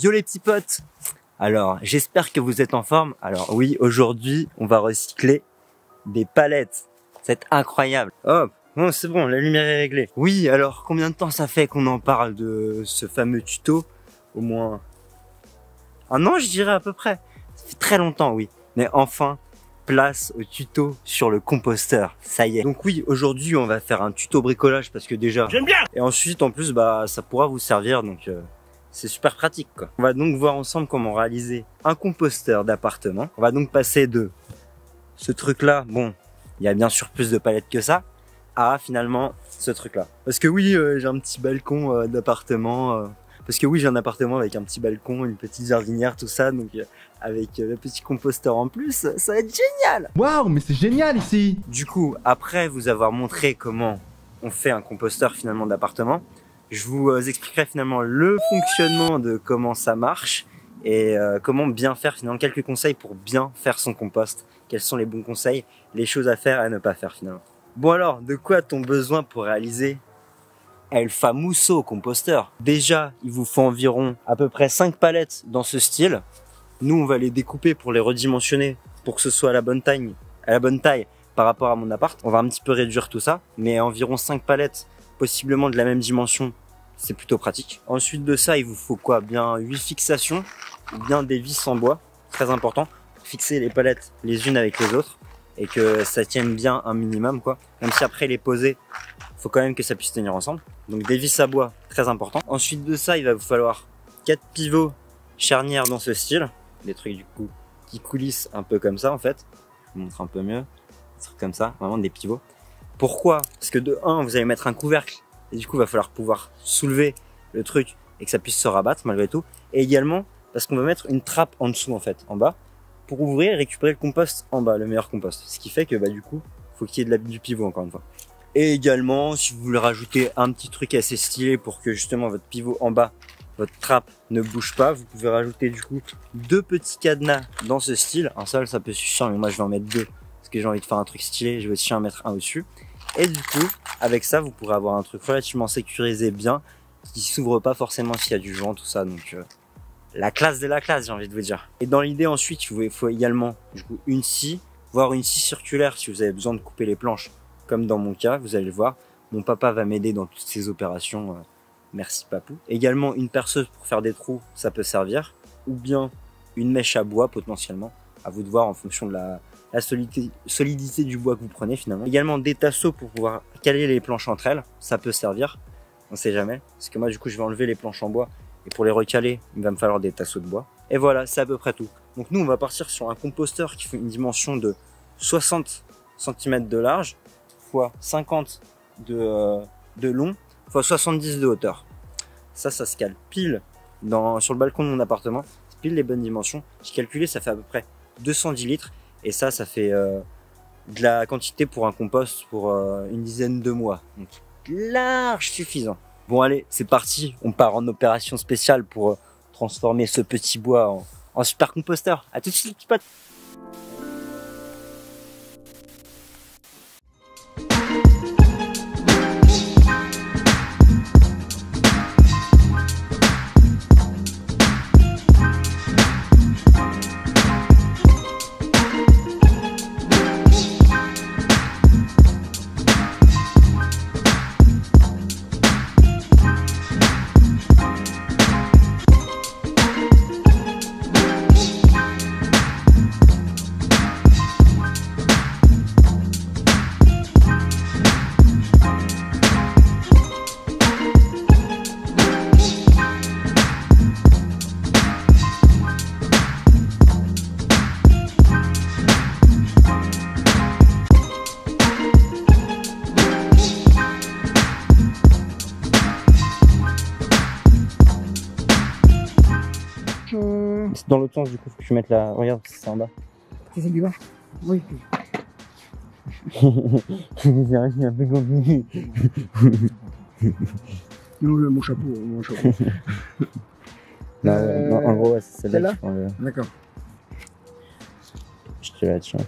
Yo les petits potes. Alors, j'espère que vous êtes en forme. Alors oui, aujourd'hui, on va recycler des palettes. C'est incroyable. Hop, bon, c'est bon, la lumière est réglée. Oui, alors, combien de temps ça fait qu'on en parle de ce fameux tuto? Au moins un an, je dirais à peu près. Ça fait très longtemps, oui. Mais enfin, place au tuto sur le composteur. Ça y est. Donc oui, aujourd'hui, on va faire un tuto bricolage parce que déjà... J'aime bien. Et ensuite, en plus, bah, ça pourra vous servir, donc... c'est super pratique, quoi. On va donc voir ensemble comment réaliser un composteur d'appartement. On va donc passer de ce truc-là, bon, il y a bien sûr plus de palettes que ça, à finalement ce truc-là. Parce que oui, j'ai un petit balcon d'appartement. Parce que oui, j'ai un appartement avec un petit balcon, une petite jardinière, tout ça. Donc avec le petit composteur en plus, ça va être génial. Waouh, mais c'est génial ici. Du coup, après vous avoir montré comment on fait un composteur finalement d'appartement, je vous expliquerai finalement le fonctionnement de comment ça marche et comment bien faire finalement quelques conseils pour bien faire son compost. Quels sont les bons conseils, les choses à faire et à ne pas faire finalement. Bon alors, de quoi a-t-on besoin pour réaliser El Famoso composteur? Déjà, il vous faut environ à peu près 5 palettes dans ce style. Nous, on va les découper pour les redimensionner pour que ce soit à la bonne taille par rapport à mon appart. On va un petit peu réduire tout ça, mais environ 5 palettes possiblement de la même dimension, c'est plutôt pratique. Ensuite de ça, il vous faut quoi? Bien 8 fixations, bien des vis en bois, très important, pour fixer les palettes les unes avec les autres et que ça tienne bien un minimum, quoi. Même si après les poser, faut quand même que ça puisse tenir ensemble. Donc des vis à bois, très important. Ensuite de ça, il va vous falloir 4 pivots charnières dans ce style, des trucs du coup qui coulissent un peu comme ça en fait. Je vous montre un peu mieux, des trucs comme ça, vraiment des pivots. Pourquoi? Parce que de 1, vous allez mettre un couvercle et du coup, il va falloir pouvoir soulever le truc et que ça puisse se rabattre malgré tout. Et également, parce qu'on va mettre une trappe en dessous en fait, en bas, pour ouvrir et récupérer le compost en bas, le meilleur compost. Ce qui fait que bah du coup, faut qu'il y ait du pivot encore une fois. Et également, si vous voulez rajouter un petit truc assez stylé pour que justement votre pivot en bas, votre trappe ne bouge pas, vous pouvez rajouter du coup 2 petits cadenas dans ce style. Un seul, ça peut suffire, mais moi je vais en mettre 2 parce que j'ai envie de faire un truc stylé. Je vais aussi en mettre un au-dessus. Et du coup, avec ça, vous pourrez avoir un truc relativement sécurisé bien, qui s'ouvre pas forcément s'il y a du vent, tout ça. Donc, la classe de la classe, j'ai envie de vous dire. Et dans l'idée, ensuite, il faut également, du coup, une scie, voire une scie circulaire si vous avez besoin de couper les planches, comme dans mon cas, vous allez le voir. Mon papa va m'aider dans toutes ces opérations. Merci papou. Également, une perceuse pour faire des trous, ça peut servir. Ou bien, une mèche à bois, potentiellement. À vous de voir en fonction de la solidité du bois que vous prenez finalement. Également des tasseaux pour pouvoir caler les planches entre elles, ça peut servir, on sait jamais. Parce que moi du coup je vais enlever les planches en bois et pour les recaler il va me falloir des tasseaux de bois. Et voilà, c'est à peu près tout. Donc nous on va partir sur un composteur qui fait une dimension de 60 cm de large, fois 50 de long, fois 70 de hauteur. Ça se cale pile sur le balcon de mon appartement, c'est pile les bonnes dimensions. J'ai calculé, ça fait à peu près 210 litres. Et ça fait de la quantité pour un compost pour une dizaine de mois. Donc large suffisant. Bon allez, c'est parti. On part en opération spéciale pour transformer ce petit bois en super composteur. À tout de suite les petits potes. C'est dans l'autre sens du coup, faut que je mette la... Regarde, c'est en bas. C'est celle du bas? Oui. C'est un peu compliqué. Non, mon chapeau, mon chapeau. Non, en gros, ouais, c'est celle-là. D'accord. Je te la tiens.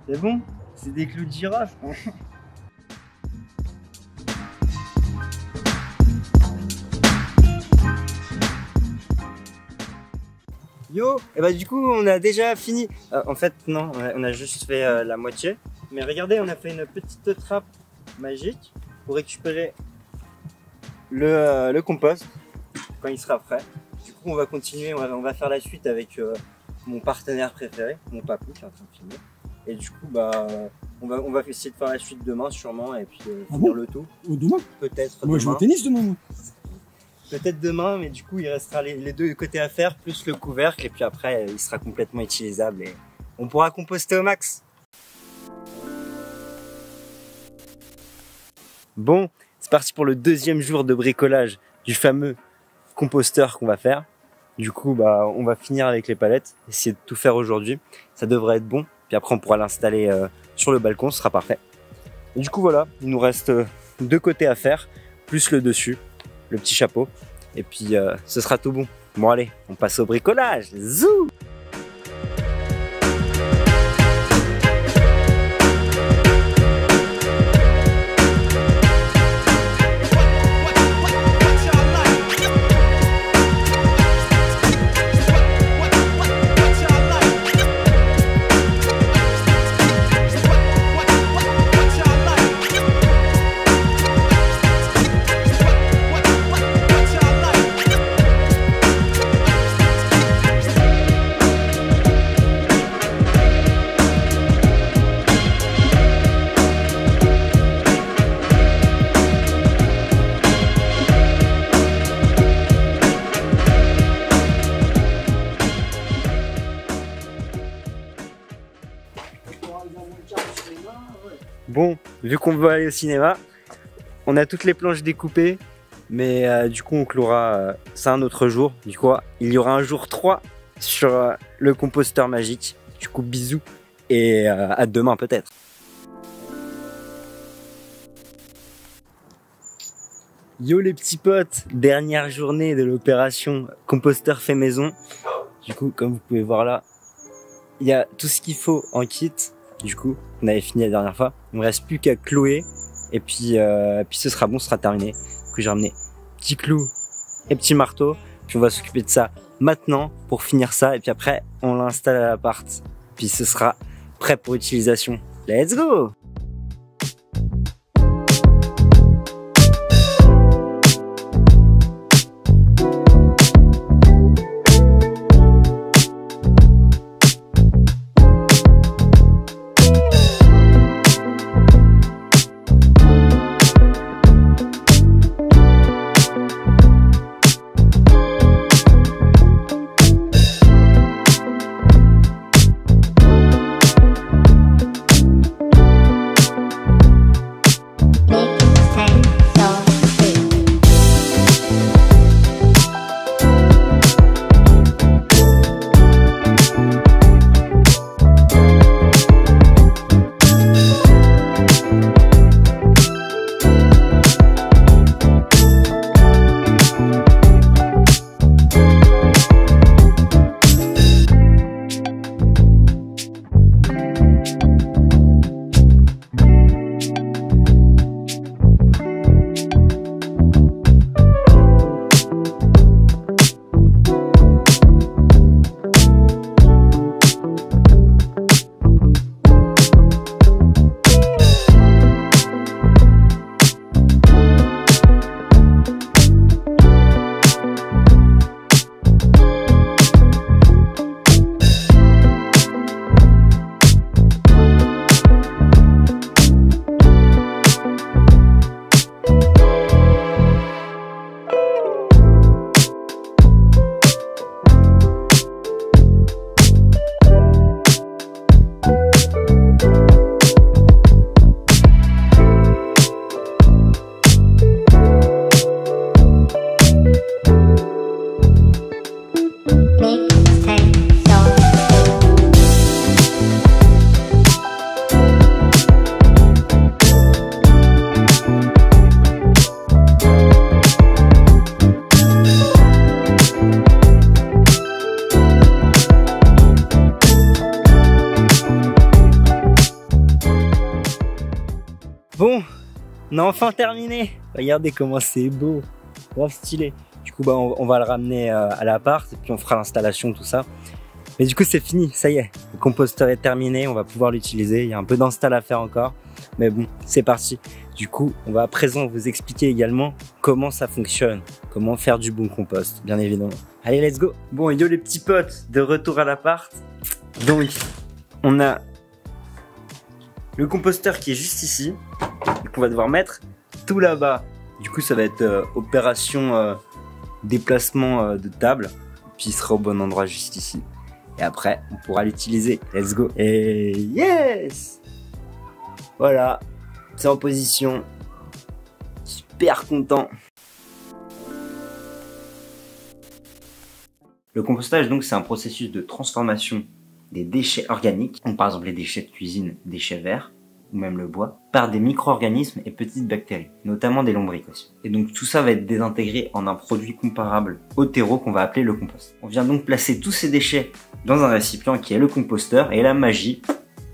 C'est bon? C'est des clous de girafe. Yo, et bah du coup on a déjà fini. En fait non, on a juste fait la moitié. Mais regardez, on a fait une petite trappe magique pour récupérer le compost quand il sera prêt. Du coup on va continuer, on va faire la suite avec mon partenaire préféré, mon papou qui est en train de filmer. Et du coup bah on va essayer de faire la suite demain sûrement et puis finir le tout. Demain? Peut-être Moi je joue au tennis demain. Moi. Peut-être demain, mais du coup il restera les deux côtés à faire, plus le couvercle, et puis après il sera complètement utilisable et on pourra composter au max. Bon, c'est parti pour le deuxième jour de bricolage du fameux composteur qu'on va faire. Du coup bah on va finir avec les palettes, essayer de tout faire aujourd'hui, ça devrait être bon, puis après on pourra l'installer sur le balcon, ce sera parfait. Et du coup voilà, il nous reste deux côtés à faire, plus le dessus, le petit chapeau, et puis ce sera tout bon. Bon allez, on passe au bricolage. Zou! Bon, vu qu'on veut aller au cinéma, on a toutes les planches découpées, mais du coup on clouera ça un autre jour. Du coup, il y aura un jour 3 sur le composteur magique. Du coup, bisous et à demain peut-être. Yo les petits potes, dernière journée de l'opération composteur fait maison. Du coup, comme vous pouvez voir là, il y a tout ce qu'il faut en kit. Du coup, on avait fini la dernière fois. Il me reste plus qu'à clouer et puis ce sera bon, ce sera terminé. Du coup, j'ai ramené petit clou et petit marteau. Puis on va s'occuper de ça maintenant pour finir ça et puis après on l'installe à l'appart. Puis ce sera prêt pour utilisation. Let's go! Bon, on a enfin terminé. Regardez comment c'est beau, grave stylé. Du coup, bah, on va le ramener à l'appart et puis on fera l'installation, tout ça. Mais du coup, c'est fini, ça y est. Le composteur est terminé, on va pouvoir l'utiliser. Il y a un peu d'install à faire encore, mais bon, c'est parti. Du coup, on va à présent vous expliquer également comment ça fonctionne, comment faire du bon compost, bien évidemment. Allez, let's go. Bon, yo les petits potes, de retour à l'appart. Donc, on a le composteur qui est juste ici, qu'on va devoir mettre tout là-bas. Du coup, ça va être opération déplacement de table, puis il sera au bon endroit juste ici. Et après, on pourra l'utiliser. Let's go. Et yes! Voilà, c'est en position. Super content. Le compostage, donc, c'est un processus de transformation des déchets organiques, donc par exemple les déchets de cuisine, déchets verts, ou même le bois, par des micro-organismes et petites bactéries, notamment des lombrics aussi. Et donc tout ça va être désintégré en un produit comparable au terreau qu'on va appeler le compost. On vient donc placer tous ces déchets dans un récipient qui est le composteur, et la magie,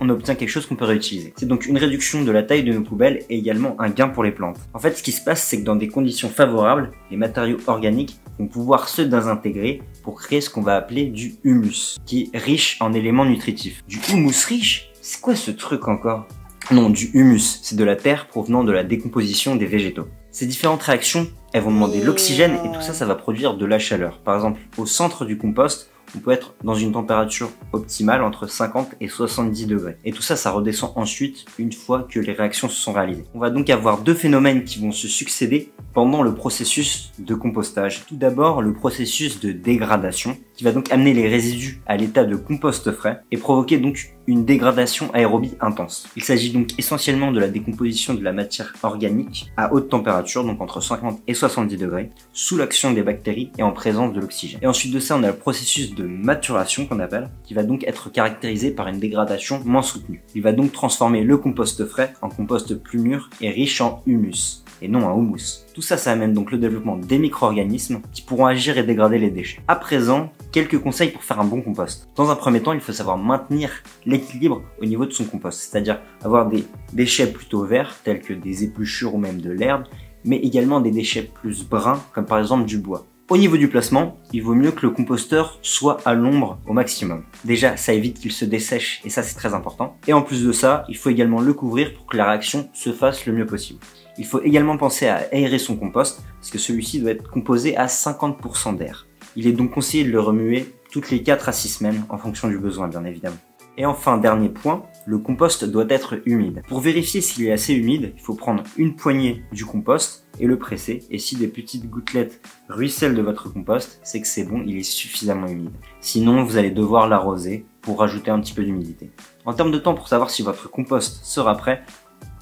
on obtient quelque chose qu'on peut réutiliser. C'est donc une réduction de la taille de nos poubelles et également un gain pour les plantes. En fait, ce qui se passe, c'est que dans des conditions favorables, les matériaux organiques vont pouvoir se désintégrer pour créer ce qu'on va appeler du humus, qui est riche en éléments nutritifs. Du humus riche? C'est quoi ce truc encore? Non, du humus, c'est de la terre provenant de la décomposition des végétaux. Ces différentes réactions, elles vont demander de l'oxygène et tout ça, ça va produire de la chaleur. Par exemple, au centre du compost, on peut être dans une température optimale entre 50 et 70 degrés. Et tout ça, ça redescend ensuite une fois que les réactions se sont réalisées. On va donc avoir deux phénomènes qui vont se succéder pendant le processus de compostage. Tout d'abord, le processus de dégradation qui va donc amener les résidus à l'état de compost frais et provoquer donc une dégradation aérobie intense. Il s'agit donc essentiellement de la décomposition de la matière organique à haute température, donc entre 50 et 70 degrés, sous l'action des bactéries et en présence de l'oxygène. Et ensuite de ça, on a le processus de maturation qu'on appelle, qui va donc être caractérisé par une dégradation moins soutenue. Il va donc transformer le compost frais en compost plus mûr et riche en humus, et non en houmous. Tout ça, ça amène donc le développement des micro-organismes qui pourront agir et dégrader les déchets. À présent, quelques conseils pour faire un bon compost. Dans un premier temps, il faut savoir maintenir l'équilibre au niveau de son compost, c'est-à-dire avoir des déchets plutôt verts, tels que des épluchures ou même de l'herbe, mais également des déchets plus bruns, comme par exemple du bois. Au niveau du placement, il vaut mieux que le composteur soit à l'ombre au maximum. Déjà, ça évite qu'il se dessèche et ça c'est très important. Et en plus de ça, il faut également le couvrir pour que la réaction se fasse le mieux possible. Il faut également penser à aérer son compost parce que celui-ci doit être composé à 50% d'air. Il est donc conseillé de le remuer toutes les 4 à 6 semaines en fonction du besoin bien évidemment. Et enfin, dernier point, le compost doit être humide. Pour vérifier s'il est assez humide, il faut prendre une poignée du compost et le presser. Et si des petites gouttelettes ruissellent de votre compost, c'est que c'est bon, il est suffisamment humide. Sinon, vous allez devoir l'arroser pour rajouter un petit peu d'humidité. En termes de temps pour savoir si votre compost sera prêt,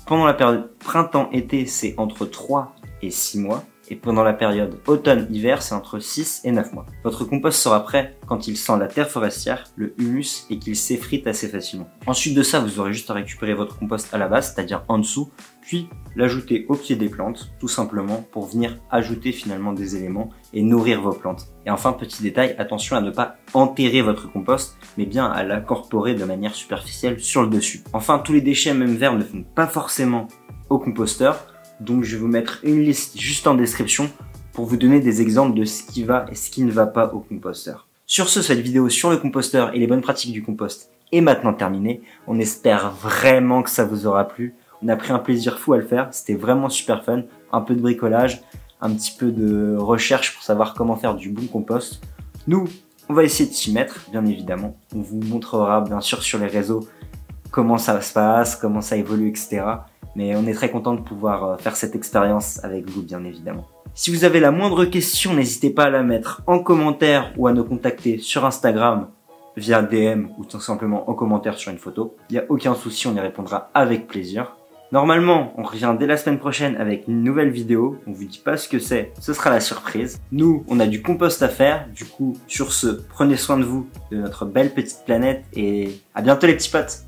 pendant la période printemps-été, c'est entre 3 et 6 mois. Et pendant la période automne-hiver, c'est entre 6 et 9 mois. Votre compost sera prêt quand il sent la terre forestière, le humus et qu'il s'effrite assez facilement. Ensuite de ça, vous aurez juste à récupérer votre compost à la base, c'est-à-dire en dessous, puis l'ajouter au pied des plantes, tout simplement pour venir ajouter finalement des éléments et nourrir vos plantes. Et enfin, petit détail, attention à ne pas enterrer votre compost, mais bien à l'incorporer de manière superficielle sur le dessus. Enfin, tous les déchets, même verts, ne font pas forcément au composteur. Donc je vais vous mettre une liste juste en description pour vous donner des exemples de ce qui va et ce qui ne va pas au composteur. Sur ce, cette vidéo sur le composteur et les bonnes pratiques du compost est maintenant terminée. On espère vraiment que ça vous aura plu. On a pris un plaisir fou à le faire, c'était vraiment super fun. Un peu de bricolage, un petit peu de recherche pour savoir comment faire du bon compost. Nous, on va essayer de s'y mettre, bien évidemment. On vous montrera bien sûr sur les réseaux comment ça se passe, comment ça évolue, etc. Mais on est très content de pouvoir faire cette expérience avec vous, bien évidemment. Si vous avez la moindre question, n'hésitez pas à la mettre en commentaire ou à nous contacter sur Instagram via DM ou tout simplement en commentaire sur une photo. Il n'y a aucun souci, on y répondra avec plaisir. Normalement, on revient dès la semaine prochaine avec une nouvelle vidéo. On vous dit pas ce que c'est, ce sera la surprise. Nous, on a du compost à faire. Du coup, sur ce, prenez soin de vous, de notre belle petite planète et à bientôt les petits potes.